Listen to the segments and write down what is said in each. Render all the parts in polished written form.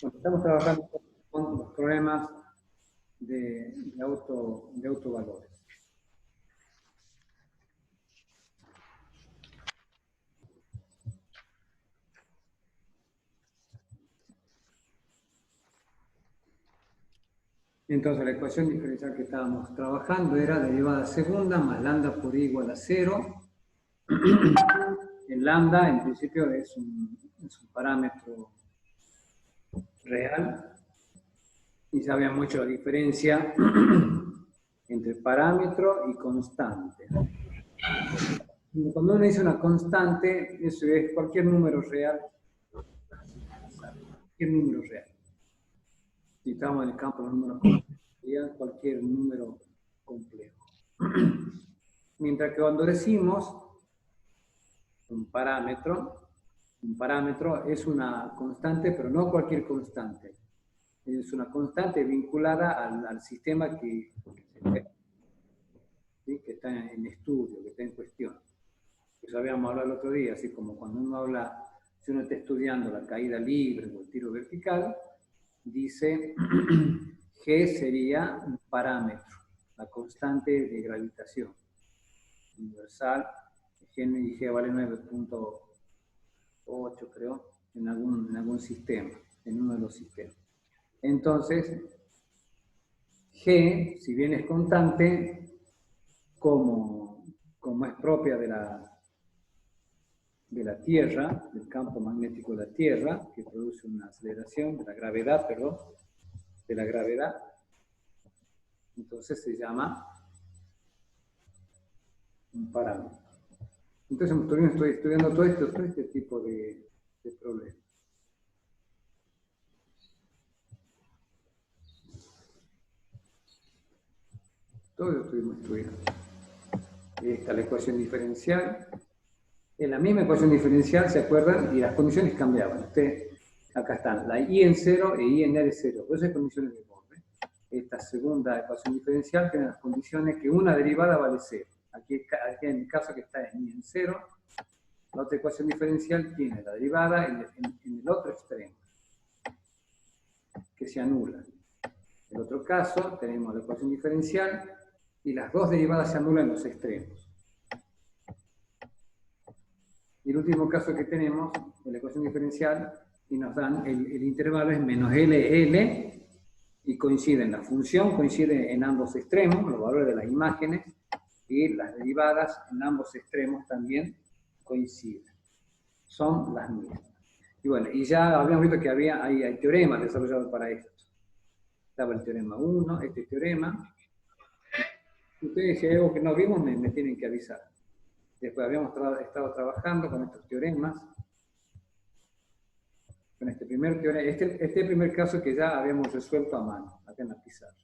Bueno, estamos trabajando con los problemas de autovalores. Entonces la ecuación diferencial que estábamos trabajando era derivada segunda más lambda por i igual a 0. El lambda en principio es un parámetro real y ya habíamos hecho la diferencia entre parámetro y constante. Cuando uno dice una constante, eso es cualquier número real. Cualquier número real. Si estamos en el campo de los números complejos, sería cualquier número complejo. Mientras que cuando decimos un parámetro es una constante, pero no cualquier constante. Es una constante vinculada al sistema que está en estudio, que está en cuestión. Eso habíamos hablado el otro día, así como cuando uno habla, si uno está estudiando la caída libre o el tiro vertical, dice G sería un parámetro, la constante de gravitación universal. G vale 9.8 creo, en algún sistema, en uno de los sistemas. Entonces, G, si bien es constante, como es propia de la Tierra, del campo magnético de la Tierra, que produce una aceleración de la gravedad, entonces se llama un parámetro. Entonces estoy estudiando todo este tipo de problemas. Todo lo estuvimos estudiando. Esta es la ecuación diferencial. En la misma ecuación diferencial, ¿se acuerdan? Y las condiciones cambiaban. Acá están, la I en 0 e I en R 0. Esas condiciones de borde. Esta segunda ecuación diferencial tiene las condiciones que una derivada vale 0. Aquí en el caso que está en I en 0, la otra ecuación diferencial tiene la derivada en el otro extremo, que se anula. En el otro caso, tenemos la ecuación diferencial y las dos derivadas se anulan en los extremos. Y el último caso que tenemos es la ecuación diferencial y nos dan el intervalo es menos LL y coinciden, la función coincide en ambos extremos, los valores de las imágenes, y las derivadas en ambos extremos también coinciden. Son las mismas. Y bueno, y ya habíamos visto que hay teoremas desarrollados para esto. Estaba el teorema 1, este teorema. Ustedes, si hay algo que no vimos, me tienen que avisar. Después habíamos estado trabajando con estos teoremas. Con este primer teorema, este primer caso que ya habíamos resuelto a mano, acá en la pizarra.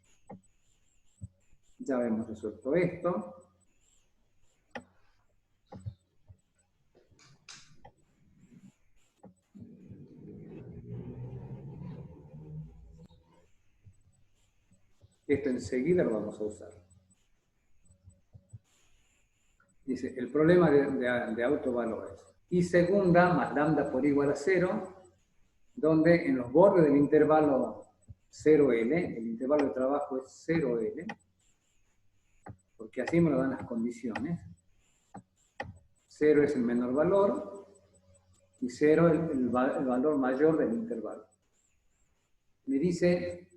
Ya habíamos resuelto esto. Esto enseguida lo vamos a usar. Dice, el problema de autovalores. Y segunda más lambda por igual a 0, donde en los bordes del intervalo 0L, el intervalo de trabajo es 0L, porque así me lo dan las condiciones. 0 es el menor valor y 0 el valor mayor del intervalo. Me dice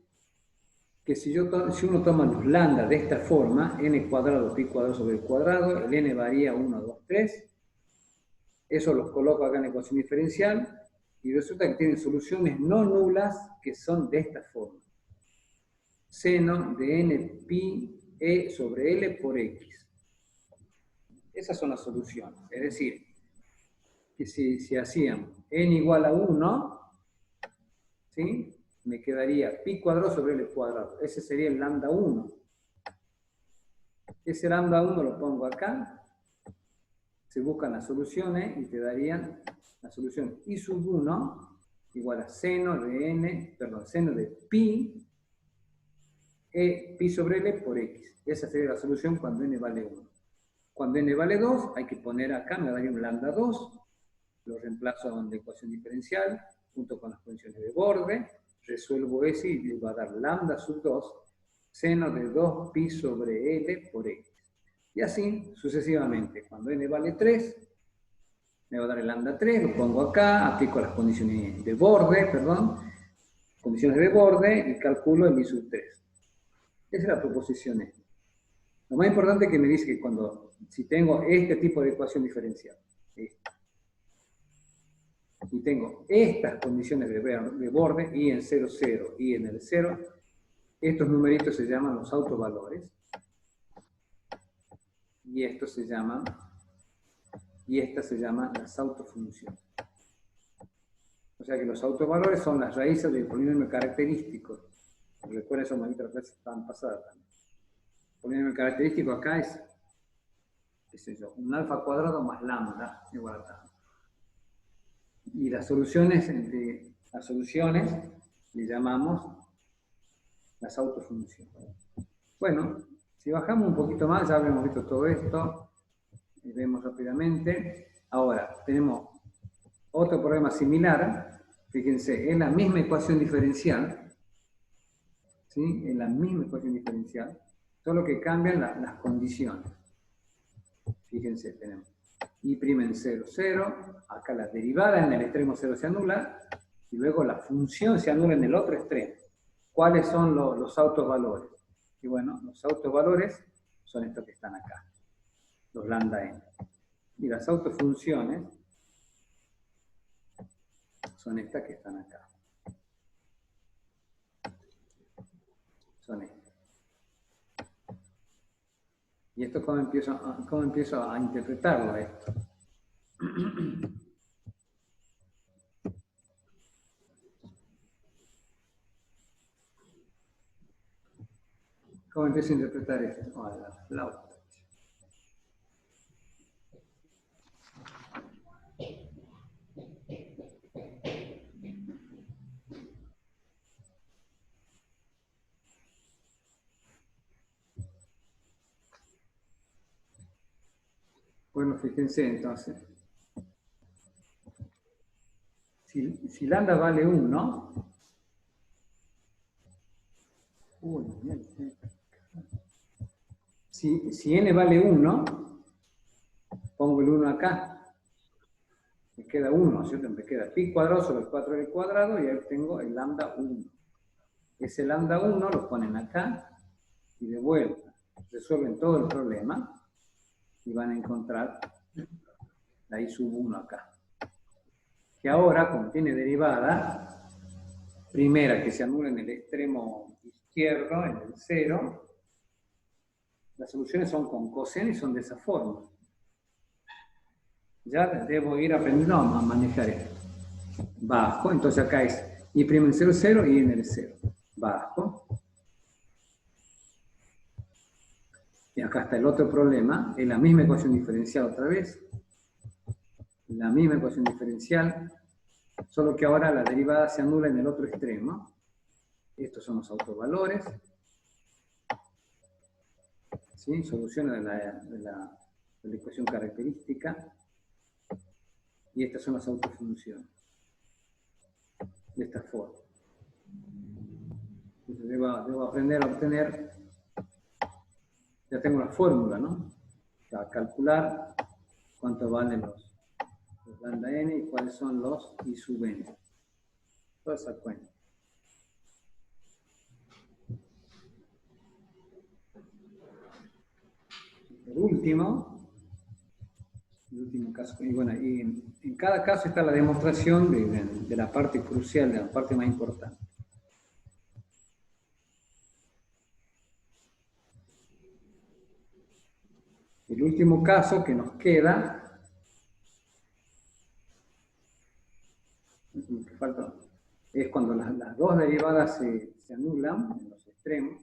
que si uno toma los lambda de esta forma, n cuadrado pi cuadrado sobre el cuadrado, el n varía 1, 2, 3, eso los coloco acá en la ecuación diferencial y resulta que tienen soluciones no nulas que son de esta forma. Seno de n pi e sobre l por x. Esas son las soluciones. Es decir, que si hacían n igual a 1, ¿sí?, me quedaría pi cuadrado sobre l cuadrado. Ese sería el lambda 1. Ese lambda 1 lo pongo acá. Se buscan las soluciones y te darían la solución i sub 1 igual a seno de pi e pi sobre l por x. Esa sería la solución cuando n vale 1. Cuando n vale 2, hay que poner acá, me daría un lambda 2, lo reemplazo en la ecuación diferencial, junto con las condiciones de borde, resuelvo ese y me va a dar lambda sub 2, seno de 2 pi sobre L por X. Y así sucesivamente. Cuando n vale 3, me va a dar el lambda 3, lo pongo acá, aplico las condiciones de borde, condiciones de borde y calculo el I sub 3. Esa es la proposición E. Lo más importante es que me dice que si tengo este tipo de ecuación diferencial, y tengo estas condiciones de borde, I en 0, 0, I en el 0, estos numeritos se llaman los autovalores, y estas se llaman las autofunciones. O sea que los autovalores son las raíces del polinomio característico. Recuerden eso, manito, la clase estaban pasada también. El polinomio característico acá es, qué sé yo, un alfa cuadrado más lambda igual a tanto. Y las soluciones le llamamos las autofunciones. Bueno, si bajamos un poquito más, ya habremos visto todo esto. Y vemos rápidamente. Ahora, tenemos otro problema similar. Fíjense, es la misma ecuación diferencial. ¿Sí? Es la misma ecuación diferencial. Solo que cambian las condiciones. Fíjense, tenemos I' en 0, 0. Acá la derivada en el extremo 0 se anula. Y luego la función se anula en el otro extremo. ¿Cuáles son los autovalores? Y bueno, los autovalores son estos que están acá. Los lambda n. Y las autofunciones son estas que están acá. Son estas. ¿Y esto cómo empiezo a interpretarlo esto? ¿Cómo empiezo a interpretar esto? Oh, la flauta. Bueno, fíjense entonces. Si lambda vale 1, si n vale 1, pongo el 1 acá. Me queda 1, ¿cierto? Me queda pi cuadrado sobre el 4 al cuadrado y ahí tengo el lambda 1. Ese lambda 1 lo ponen acá y de vuelta resuelven todo el problema y van a encontrar la I sub 1 acá. Que ahora, como tiene derivada, primera que se anula en el extremo izquierdo, en el 0, las soluciones son con coseno y son de esa forma. Ya debo ir aprendiendo a manejar esto. Bajo, entonces acá es I' en 0, 0 y en el 0. Bajo. Y acá está el otro problema, es la misma ecuación diferencial otra vez. La misma ecuación diferencial, solo que ahora la derivada se anula en el otro extremo. Estos son los autovalores. ¿Sí? Soluciones de la ecuación característica. Y estas son las autofunciones. De esta forma. Entonces debo aprender a obtener, ya tengo la fórmula, ¿no? A calcular cuánto valen los lambda n y cuáles son los I sub n. Toda esa cuenta. El último caso, y bueno, y en cada caso está la demostración de la parte crucial, de la parte más importante. El último caso que nos queda, es cuando las dos derivadas se anulan en los extremos,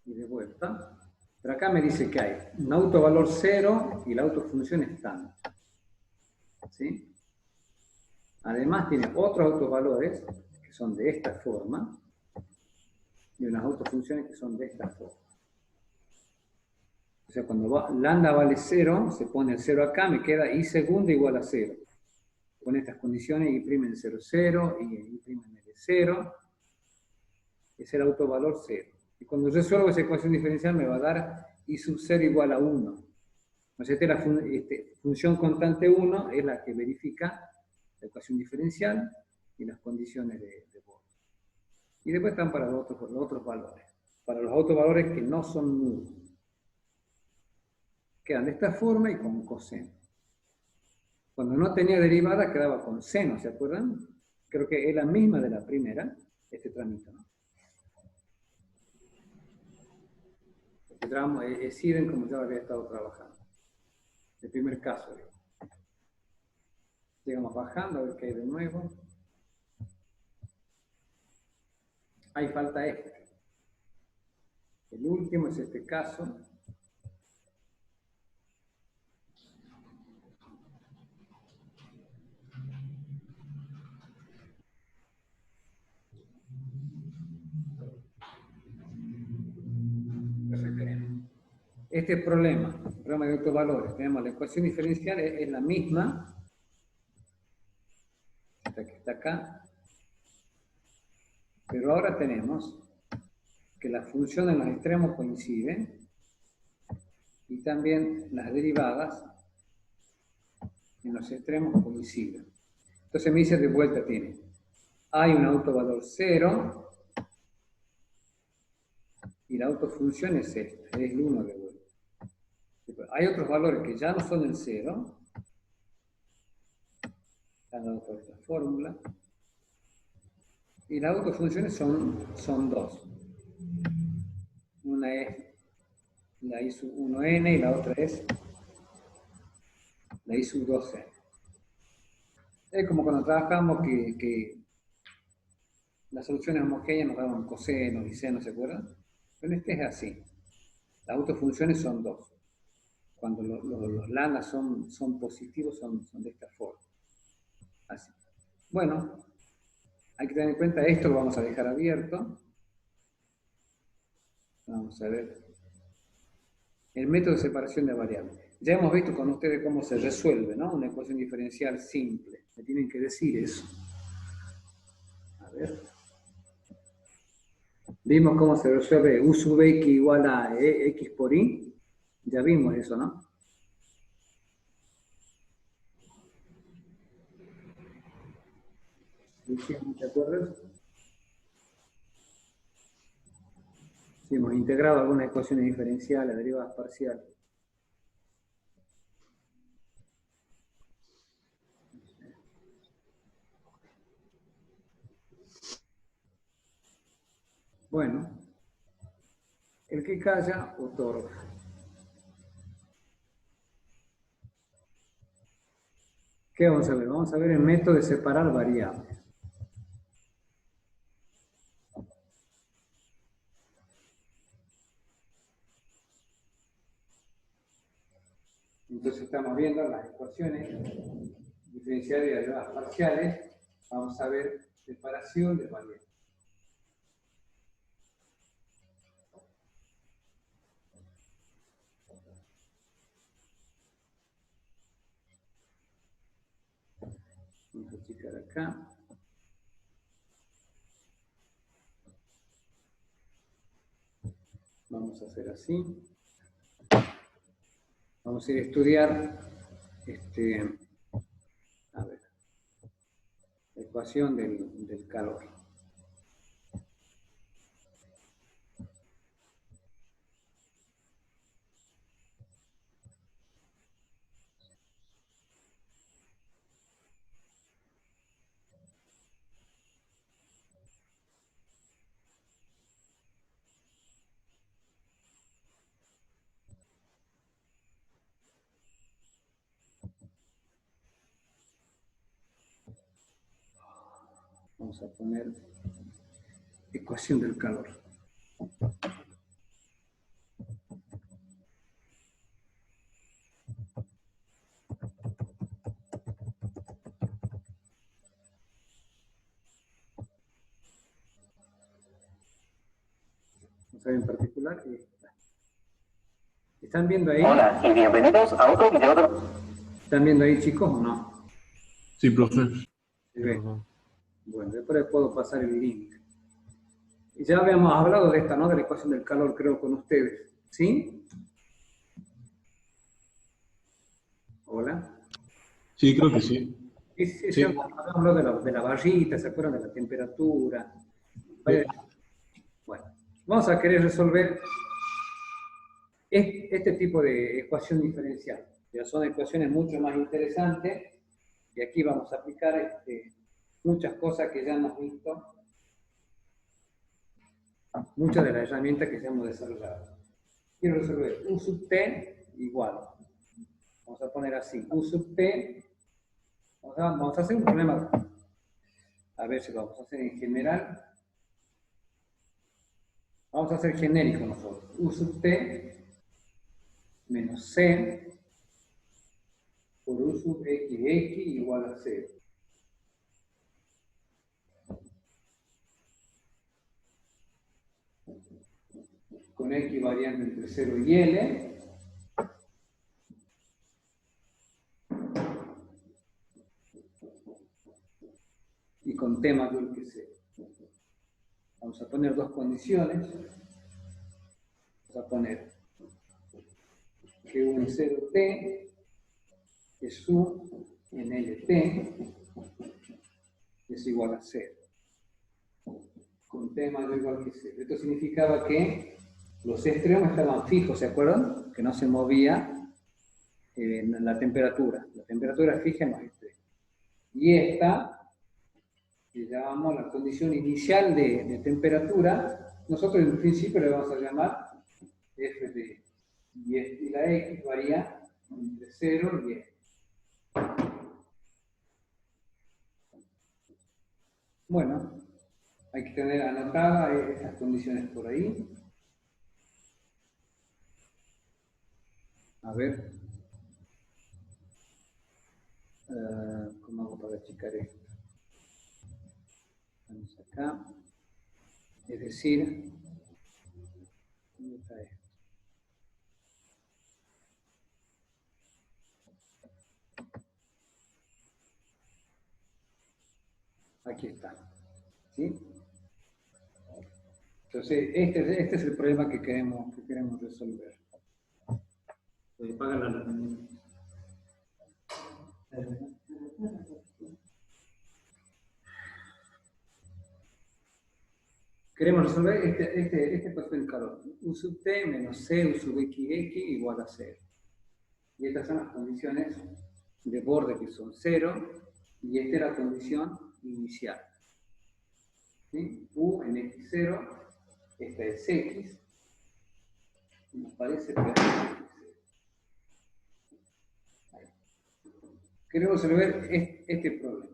y de vuelta. Pero acá me dice que hay un autovalor 0 y la autofunción estándar. ¿Sí? Además tiene otros autovalores que son de esta forma y unas autofunciones que son de esta forma. O sea, cuando lambda vale 0, se pone el 0 acá, me queda I segunda igual a 0. Con estas condiciones I' en 0, 0 y I' en L de 0, es el autovalor 0. Y cuando resuelvo esa ecuación diferencial me va a dar I sub 0 igual a 1. O sea, la función constante 1 es la que verifica la ecuación diferencial y las condiciones de Born. Y después están para los otros valores. Para los autovalores que no son nulos. Quedan de esta forma y con coseno. Cuando no tenía derivada quedaba con seno, ¿se acuerdan? Creo que es la misma de la primera, este trámite, ¿no? Este tramo es idem como yo había estado trabajando. El primer caso. Llegamos bajando a ver qué hay de nuevo. Ahí falta este. El último es este caso. Este problema de autovalores, tenemos la ecuación diferencial, es la misma, esta que está acá, pero ahora tenemos que las funciones en los extremos coinciden y también las derivadas en los extremos coinciden. Entonces me dice de vuelta tiene, hay un autovalor 0 y la autofunción es esta, es el 1 de vuelta. Hay otros valores que ya no son el 0, están dados por esta fórmula, y las autofunciones son dos. Una es la I sub 1n y la otra es la I sub 2n. Es como cuando trabajamos que las soluciones homogéneas nos daban cosenos y senos, ¿se acuerdan? Pero este es así. Las autofunciones son dos. Cuando los lambda son positivos, son de esta forma. Así. Bueno, hay que tener en cuenta esto, lo vamos a dejar abierto. Vamos a ver. El método de separación de variables. Ya hemos visto con ustedes cómo se resuelve, ¿no? Una ecuación diferencial simple. Me tienen que decir eso. A ver. Vimos cómo se resuelve U sub x igual a x por y. Ya vimos eso, ¿no? ¿Te acuerdas? Sí, hemos integrado algunas ecuaciones diferenciales, derivadas parciales. Bueno, el que calla, otorga. ¿Qué vamos a ver? Vamos a ver el método de separar variables. Entonces estamos viendo las ecuaciones diferenciales y derivadas parciales. Vamos a ver separación de variables. Vamos a achicar acá. Vamos a hacer así. Vamos a ir a estudiar a ver, la ecuación del calor. Vamos a poner ecuación del calor. Vamos a ver en particular esta. ¿Están viendo ahí? Hola y bienvenidos a otro video. ¿Están viendo ahí, chicos, o no? Sí, profe. ¿Se ve? Bueno, después les puedo pasar el link. Y ya habíamos hablado de esta, ¿no? De la ecuación del calor, creo, con ustedes. ¿Sí? Hola. Sí, creo que sí. Sí, Sí. hablamos de la barrita, ¿se acuerdan de la temperatura? Vaya, Sí. bueno, vamos a querer resolver este tipo de ecuación diferencial. Ya son ecuaciones mucho más interesantes y aquí vamos a aplicar muchas cosas que ya hemos visto, muchas de las herramientas que ya hemos desarrollado. Quiero resolver U sub t igual. Vamos a poner así, U sub t. Vamos a hacer un problema. A ver si lo vamos a hacer en general. Vamos a hacer genérico nosotros. U sub t menos c por U sub xx igual a 0. Con x variando entre 0 y L. Y con t mayor que 0. Vamos a poner dos condiciones. Vamos a poner que U en 0t es U en LT es igual a 0. Con t mayor o igual que 0. Esto significaba que los extremos estaban fijos, ¿se acuerdan? Que no se movía la temperatura. La temperatura es fija en los extremos. Y esta, que llamamos la condición inicial de temperatura, nosotros en principio le vamos a llamar f de x. Y la x varía entre 0 y x. Bueno, hay que tener anotadas estas condiciones por ahí. A ver, ¿cómo hago para achicar esto? Vamos acá. Es decir, ¿dónde está esto? Aquí está. ¿Sí? Entonces, este es el problema que queremos resolver. Paga la Queremos resolver este ecuación del calor. U sub t menos c U sub xx igual a 0. Y estas son las condiciones de borde que son 0. Y esta es la condición inicial. ¿Sí? U en x0, esta es x. Nos parece que queremos resolver este problema.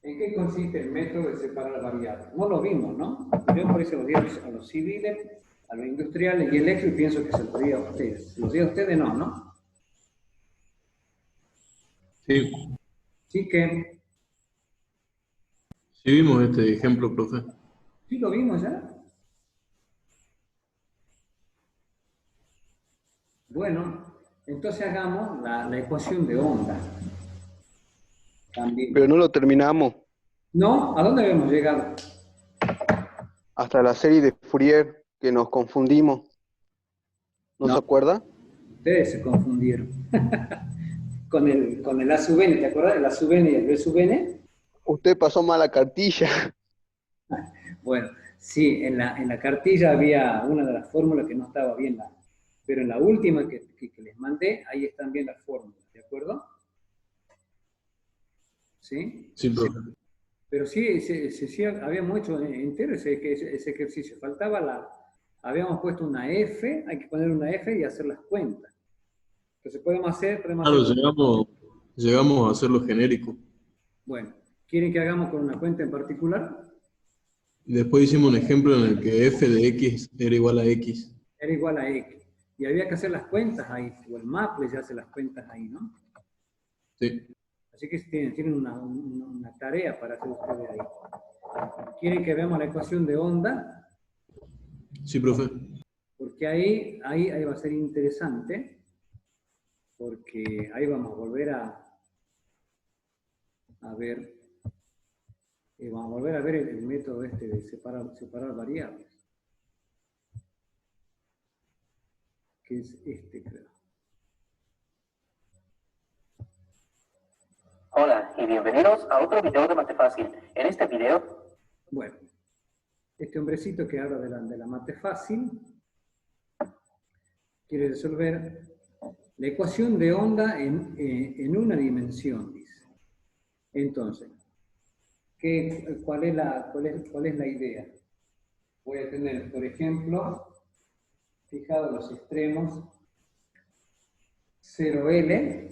¿En qué consiste el método de separar variables? No lo vimos, ¿no? Yo por eso lo di a los civiles, a los industriales y eléctricos y pienso que se lo di a ustedes. Los di a ustedes no, ¿no? Sí. Sí que... Sí vimos este ejemplo, profe. ¿Sí lo vimos ya? Bueno, entonces hagamos la ecuación de onda. También. Pero no lo terminamos. ¿No? ¿A dónde habíamos llegado? Hasta la serie de Fourier, que nos confundimos. ¿No se No, acuerda? ustedes se confundieron. con el A sub n, ¿te acuerdas? El A sub n y el B sub n. Usted pasó mala cartilla. Bueno, sí, en la cartilla había una de las fórmulas que no estaba bien, pero en la última que les mandé, ahí están bien las fórmulas, ¿de acuerdo? ¿Sí? Sí, profe. Pero sí, sí habíamos hecho entero ese ejercicio. Faltaba habíamos puesto una F, hay que poner una F y hacer las cuentas. Entonces podemos hacer... Claro, llegamos a hacerlo genérico. Bueno, ¿quieren que hagamos con una cuenta en particular? Después hicimos un ejemplo en el que f de x era igual a x. Era igual a X. Y había que hacer las cuentas ahí, o el Maple ya hace las cuentas ahí, ¿no? Sí. Así que tienen una tarea para hacer ustedes ahí. ¿Quieren que veamos la ecuación de onda? Sí, profe. Porque ahí va a ser interesante. porque ahí vamos a volver a ver, vamos a volver a ver el método este de separar variables, que es este, creo. Hola y bienvenidos a otro video de Mate Fácil. En este video... Bueno, este hombrecito que habla de la mate fácil quiere resolver la ecuación de onda en una dimensión, dice. Entonces, ¿cuál es la idea? Voy a tener, por ejemplo, fijados los extremos 0L,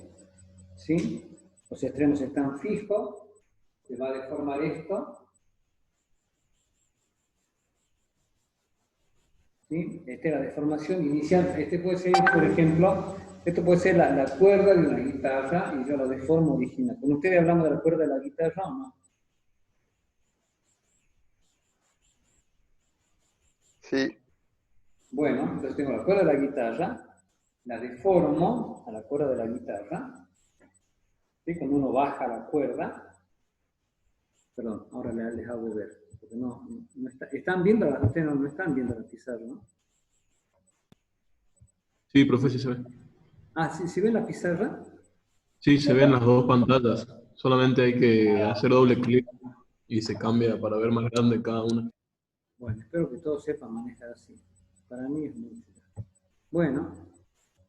¿sí? Los extremos están fijos, se va a deformar esto, ¿sí? Esta es la deformación inicial. Este puede ser, por ejemplo, esto puede ser la cuerda de una guitarra y yo la deformo original. ¿Con ustedes hablamos de la cuerda de la guitarra o no? Sí, Bueno, entonces tengo la cuerda de la guitarra, la deformo a la cuerda de la guitarra, ¿sí? Cuando uno baja la cuerda, perdón, ahora les hago ver, porque no está, están viendo, ustedes no están viendo la pizarra, ¿no? Sí, profe, sí se ve. Ah, ¿sí ven la pizarra? Sí, se ven las dos pantallas. Solamente hay que hacer doble clic y se cambia para ver más grande cada una. Bueno, espero que todos sepan manejar así. Para mí es muy fácil. Bueno,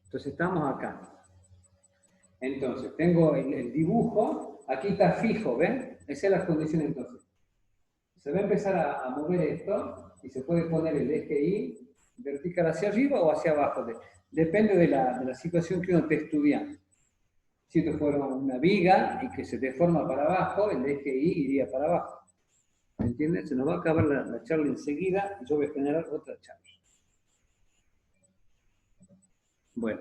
entonces estamos acá. Entonces, tengo el dibujo, aquí está fijo, ¿ven? Esa es la condición entonces. Se va a empezar a mover esto y se puede poner el eje Y vertical hacia arriba o hacia abajo. Depende de la situación que uno esté estudiando. Si esto fuera una viga y que se deforma para abajo, el eje Y iría para abajo. ¿Me entienden? Se nos va a acabar la charla enseguida y yo voy a generar otra charla. Bueno.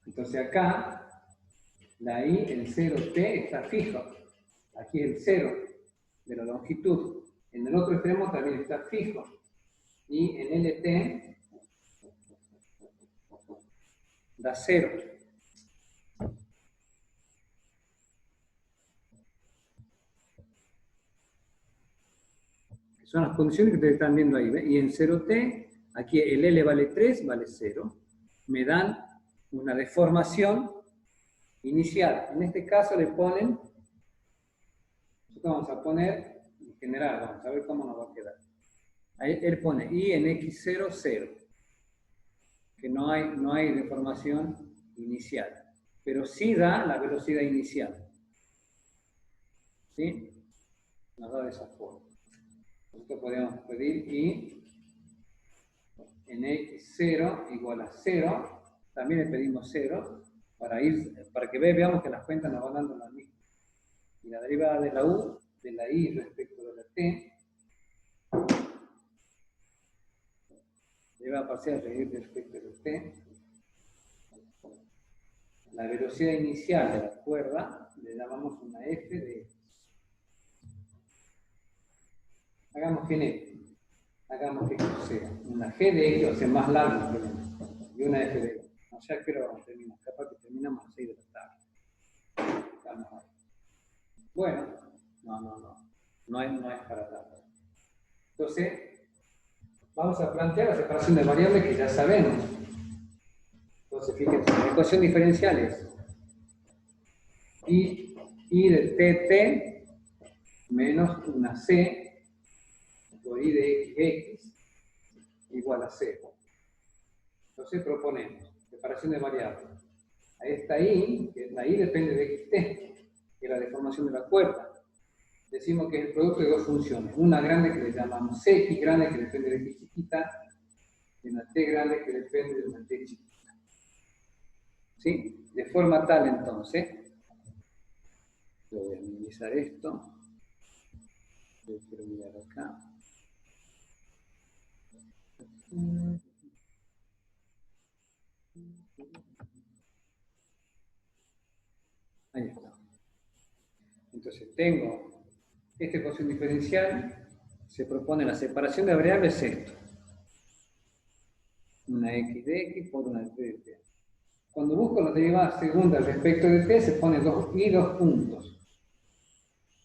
Entonces acá, la I, el 0T está fijo. Aquí el 0 de la longitud. En el otro extremo también está fijo. Y en LT da 0. Son las condiciones que ustedes están viendo ahí. ¿Ven? Y en 0T, aquí el L vale 3, vale 0. Me dan una deformación inicial. En este caso le ponen, nosotros vamos a poner, en general, vamos a ver cómo nos va a quedar. Ahí él pone I en X0, 0. Que no hay deformación inicial. Pero sí da la velocidad inicial. ¿Sí? Nos da de esa forma. Nosotros podemos pedir I en X0 igual a 0. También le pedimos 0 para que veamos que las cuentas nos van dando la misma. Y la derivada de la U, de la I respecto de la T, derivada parcial respecto de la T, la velocidad inicial de la cuerda le llamamos una F de X. Hagamos que esto sea una G de X, o sea, más largo y una F de X. O sea, quiero terminar, capaz que terminamos a las 6 de la tarde. Estamos ahí. Bueno, no es para tanto. Entonces, vamos a plantear la separación de variables que ya sabemos. Entonces, fíjense, la ecuación diferencial es I de TT menos una C por I de X igual a 0. Entonces proponemos separación de variables. Ahí está I, que la I depende de XT, que es la deformación de la cuerda. Decimos que es el producto de dos funciones. Una grande que le llamamos CX grande, que depende de X chiquita, y una T grande que depende de una T chiquita. ¿Sí? De forma tal, entonces, yo voy a minimizar esto. Yo quiero mirar acá. Ahí está. Entonces tengo esta ecuación diferencial, se propone la separación de variables esto. una x de x por una de t de t. Cuando busco la derivada segunda respecto de t, se pone dos puntos.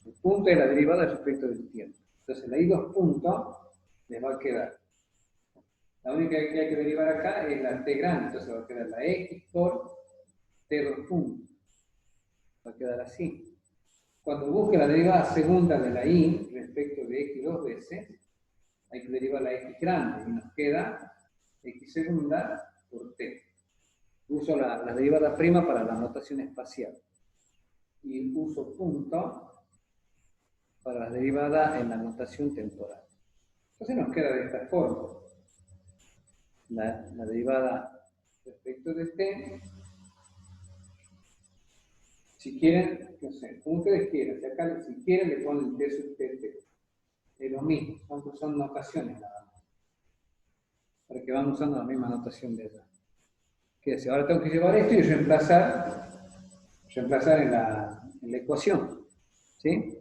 El punto es la derivada respecto del tiempo. Entonces la i dos puntos les va a quedar. La única que hay que derivar acá es la t grande, entonces va a quedar la x por t dos puntos. Va a quedar así. Cuando busque la derivada segunda de la y respecto de x dos veces, hay que derivar la x grande y nos queda x segunda por t. Uso la derivada prima para la notación espacial. Y uso punto para la derivada en la notación temporal. Entonces nos queda de esta forma. La derivada respecto de t. Si quieren, no sé, como ustedes quieran, si quieren le ponen t sub t. Es lo mismo, son notaciones nada más. Para que van usando la misma notación de allá. Quédese. Ahora tengo que llevar esto y reemplazar en la ecuación. ¿Sí?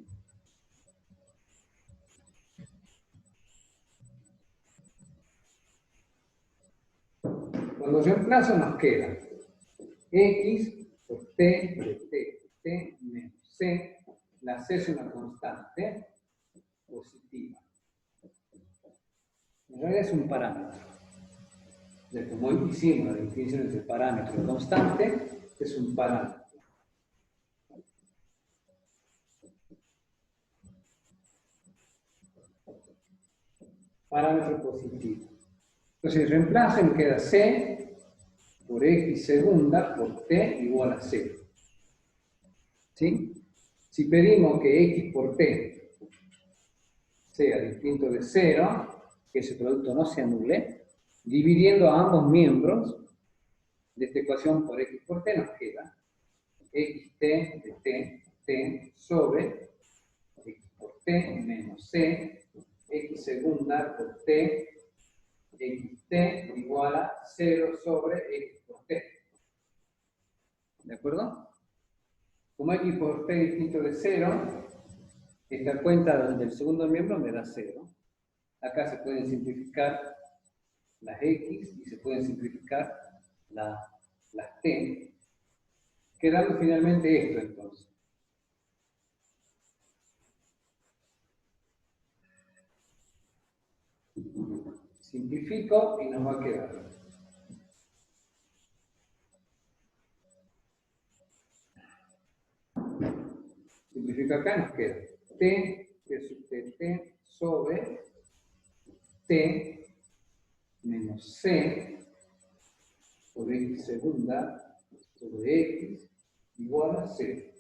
Cuando reemplazo nos queda x por t de t menos c. La c es una constante positiva. En realidad es un parámetro. Como hicimos la definición entre parámetro y constante, es un parámetro. Parámetro positivo. Entonces reemplazo y queda c por x segunda por t igual a 0. ¿Sí? Si pedimos que x por t sea distinto de 0, que ese producto no se anule, dividiendo a ambos miembros de esta ecuación por x por t nos queda xt de t sobre x por t menos c, x segunda por t, xt igual a 0 sobre x por t. ¿De acuerdo? Como x por t distinto de 0, esta cuenta del segundo miembro me da 0. Acá se pueden simplificar las x y se pueden simplificar las t, quedando finalmente esto entonces. Simplifico y nos va a quedar. Simplifico acá y nos queda t sub t sobre t menos c por x segunda sobre x igual a 0.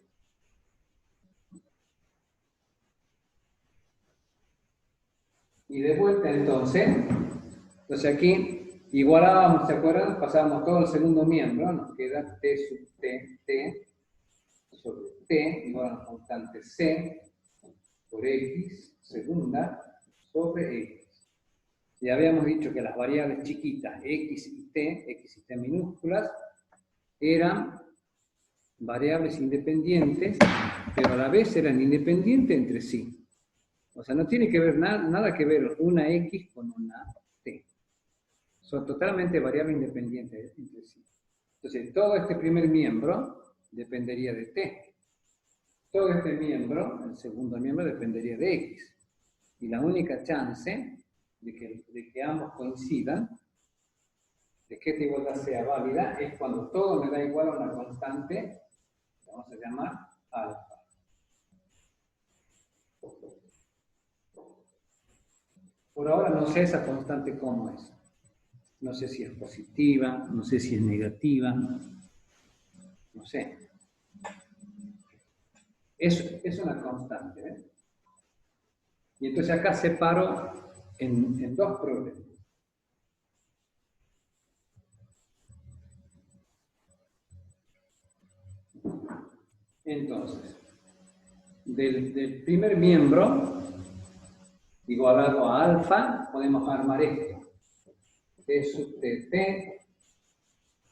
Y de vuelta entonces aquí igualábamos, ¿se acuerdan? Pasábamos todo el segundo miembro, nos queda t sub t sobre t igual a la constante c por x segunda sobre x. Ya habíamos dicho que las variables chiquitas x y t minúsculas, eran variables independientes, pero a la vez eran independientes entre sí. O sea, no tiene que ver nada que ver una x con una t. Son totalmente variables independientes entre sí. Entonces, todo este primer miembro dependería de t. Todo este miembro, el segundo miembro, dependería de x. Y la única chance de que ambos coincidan, de que esta igualdad sea válida, es cuando todo me da igual a una constante, que vamos a llamar alfa. Por ahora no sé esa constante cómo es. No sé si es positiva, no sé si es negativa, no sé. Es una constante. ¿Eh? Y entonces acá separo en dos problemas. Entonces, del primer miembro igualado a alfa, podemos armar esto. T sub t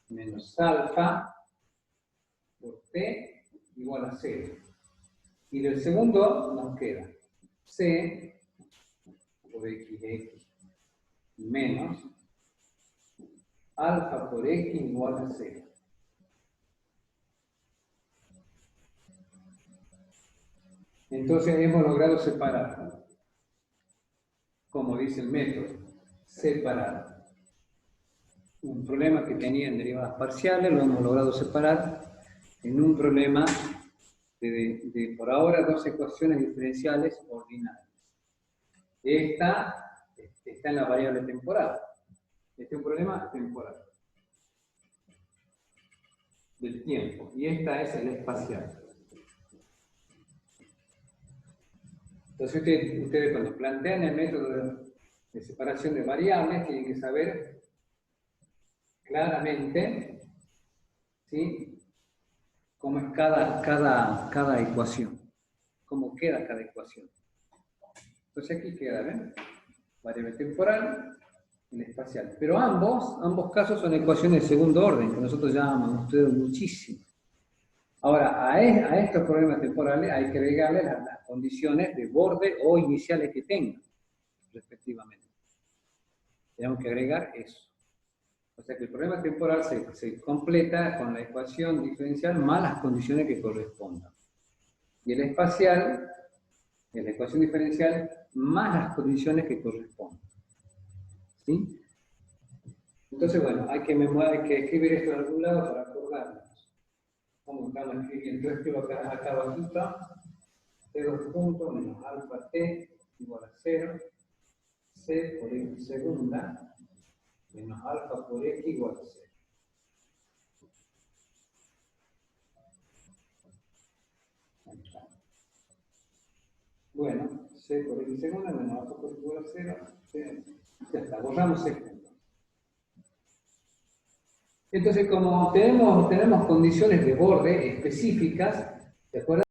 menos alfa por t igual a 0. Y del segundo nos queda c por xx menos alfa por x igual a 0. Entonces hemos logrado separar, como dice el método, separar un problema que tenía en derivadas parciales, lo hemos logrado separar en un problema de por ahora, dos ecuaciones diferenciales ordinarias. Esta está en la variable temporal. Este es un problema temporal del tiempo, y esta es el espacial. Entonces ustedes cuando plantean el método de separación de variables tienen que saber claramente, ¿sí?, cómo es cada ecuación, cómo queda cada ecuación. Entonces aquí queda, ¿ven? Variable temporal y el espacial. Pero ambos casos son ecuaciones de segundo orden, que nosotros llamamos ustedes muchísimo. Ahora, a estos problemas temporales hay que agregarle las condiciones de borde o iniciales que tengan, respectivamente. Tenemos que agregar eso. O sea que el problema temporal se completa con la ecuación diferencial más las condiciones que correspondan. Y el espacial es la ecuación diferencial más las condiciones que correspondan. ¿Sí? Entonces, bueno, hay que escribir esto en algún lado para acordarnos. Como estamos escribiendo, yo escribo acá abajito, T2 puntos menos alfa t igual a 0, c por x segunda menos alfa por x igual a 0. Ahí está. Bueno, c por x segunda menos alfa por x igual a 0, ya está, borramos esto. Entonces, como tenemos condiciones de borde específicas, ¿de acuerdo?